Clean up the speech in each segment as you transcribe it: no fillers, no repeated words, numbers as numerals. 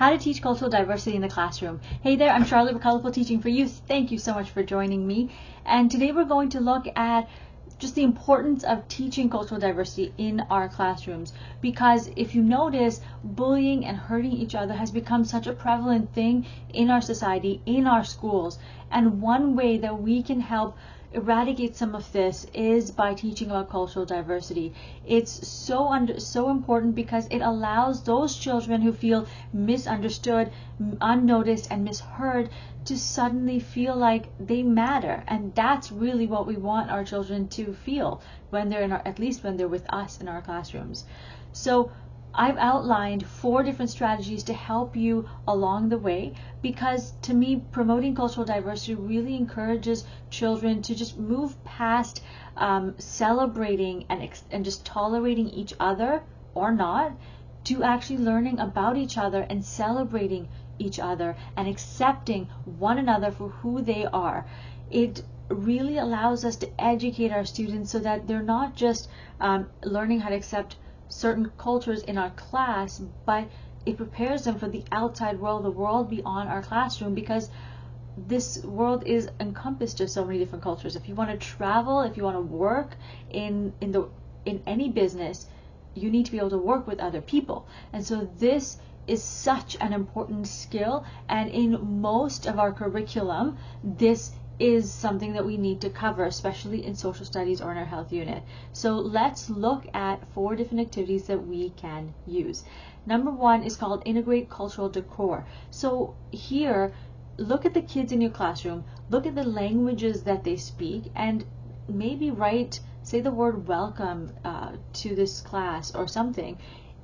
How to Teach Cultural Diversity in the Classroom. Hey there, I'm Charlotte with Colorful Teaching for Youth. Thank you so much for joining me. And today we're going to look at just the importance of teaching cultural diversity in our classrooms, because if you notice, bullying and hurting each other has become such a prevalent thing in our society, in our schools. And one way that we can help eradicate some of this is by teaching about cultural diversity. It's so important because it allows those children who feel misunderstood, unnoticed, and misheard to suddenly feel like they matter. And that's really what we want our children to feel when they're at least when they're with us in our classrooms. So I've outlined 4 different strategies to help you along the way, because to me, promoting cultural diversity really encourages children to just move past celebrating and just tolerating each other or not, to actually learning about each other and celebrating each other and accepting one another for who they are. It really allows us to educate our students so that they're not just learning how to accept certain cultures in our class, but it prepares them for the outside world, the world beyond our classroom, because this world is encompassed of so many different cultures. If you want to travel, if you want to work in any business, you need to be able to work with other people. And so this is such an important skill, and in most of our curriculum, this is something that we need to cover, especially in social studies or in our health unit. So let's look at 4 different activities that we can use. Number 1 is called Integrate Cultural Decor. So here, look at the kids in your classroom, look at the languages that they speak, and maybe say the word welcome to this class or something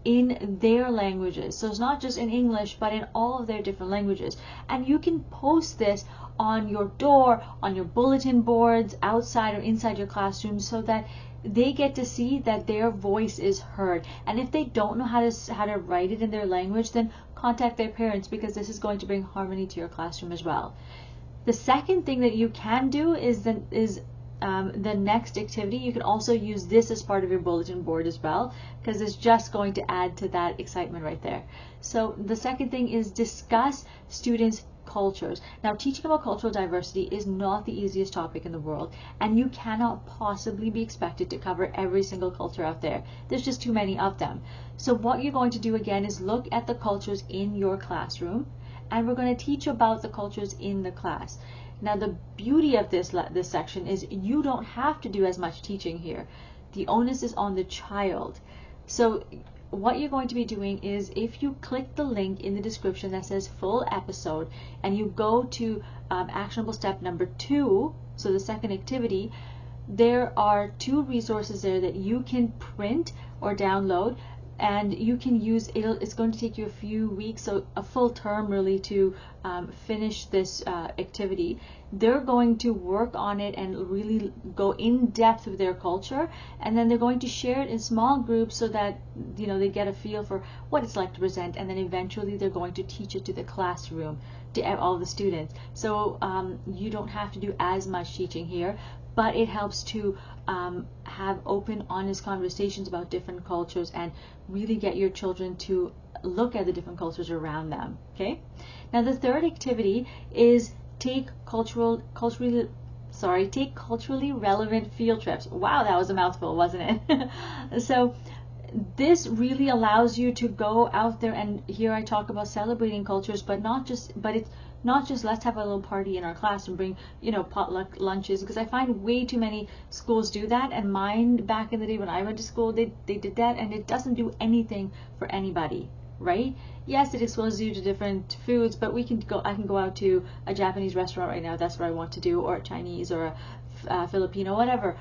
in their languages. So it's not just in English, but in all of their different languages. And you can post this on your door, on your bulletin boards, outside or inside your classroom, so that they get to see that their voice is heard. And if they don't know how to write it in their language, then contact their parents, because this is going to bring harmony to your classroom as well. The second thing that you can do is the next activity. You can also use this as part of your bulletin board as well, because it's just going to add to that excitement right there. So the second thing is discuss students' cultures. Now, teaching about cultural diversity is not the easiest topic in the world, and you cannot possibly be expected to cover every single culture out there. There's just too many of them. So what you're going to do again is look at the cultures in your classroom, and we're going to teach about the cultures in the class. Now, the beauty of this section is you don't have to do as much teaching here. The onus is on the child. So what you're going to be doing is, if you click the link in the description that says full episode, and you go to actionable step number 2, so the second activity, there are 2 resources there that you can print or download, and you can use it. It's going to take you a few weeks, so a full term really, to finish this activity. They're going to work on it and really go in depth with their culture, and then they're going to share it in small groups so that they get a feel for what it's like to present, and then eventually they're going to teach it to the classroom, to all the students. So you don't have to do as much teaching here, but it helps to have open, honest conversations about different cultures and really get your children to look at the different cultures around them. Okay. Now, the third activity is take culturally relevant field trips. Wow, that was a mouthful, wasn't it? So this really allows you to go out there, and here I talk about celebrating cultures, but it's not just let's have a little party in our class and bring potluck lunches, because I find way too many schools do that, and mine back in the day when I went to school, they did that, and it doesn't do anything for anybody, right? Yes, it exposes you to different foods, but I can go out to a Japanese restaurant right now, that's what I want to do, or a Chinese or a Filipino, whatever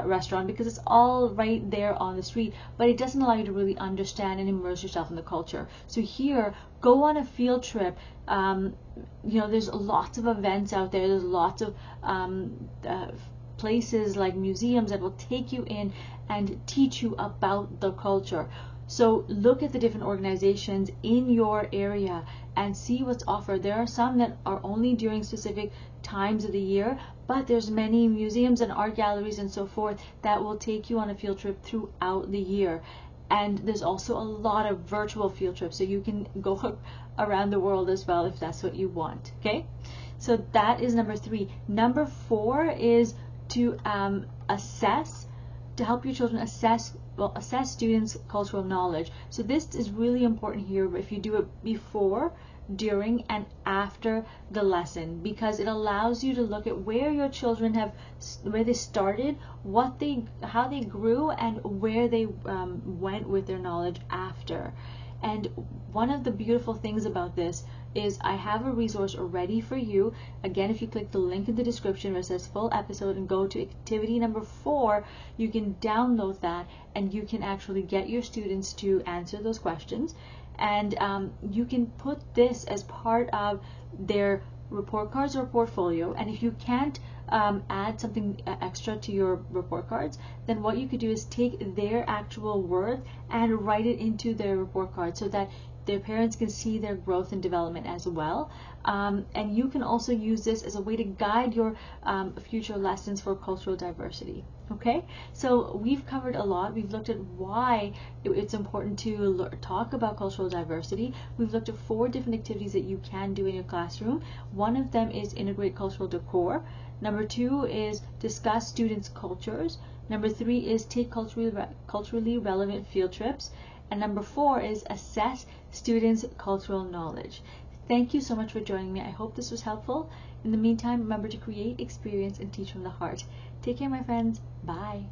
restaurant, because it's all right there on the street, but it doesn't allow you to really understand and immerse yourself in the culture. So here, go on a field trip. There's lots of events out there. There's lots of places like museums that will take you in and teach you about the culture. So look at the different organizations in your area and see what's offered. There are some that are only during specific times of the year, but there's many museums and art galleries and so forth that will take you on a field trip throughout the year. And there's also a lot of virtual field trips, so you can go around the world as well if that's what you want. Okay, so that is number 3. Number 4 is to help your children assess students' cultural knowledge. So this is really important here if you do it before, during, and after the lesson, because it allows you to look at where your children where they started, how they grew, and where they went with their knowledge after. And one of the beautiful things about this is I have a resource ready for you. Again, if you click the link in the description where it says full episode and go to activity number 4, you can download that and you can actually get your students to answer those questions. And you can put this as part of their report cards or portfolio. And if you can't add something extra to your report cards, then what you could do is take their actual work and write it into their report card so that their parents can see their growth and development as well. And you can also use this as a way to guide your future lessons for cultural diversity. Okay, so we've covered a lot. We've looked at why it's important to talk about cultural diversity. We've looked at 4 different activities that you can do in your classroom. One of them is integrate cultural decor. Number 2 is discuss students' cultures. Number 3 is take culturally relevant field trips. And number 4 is assess students' cultural knowledge. Thank you so much for joining me. I hope this was helpful. In the meantime, remember to create, experience, and teach from the heart. Take care, my friends. Bye.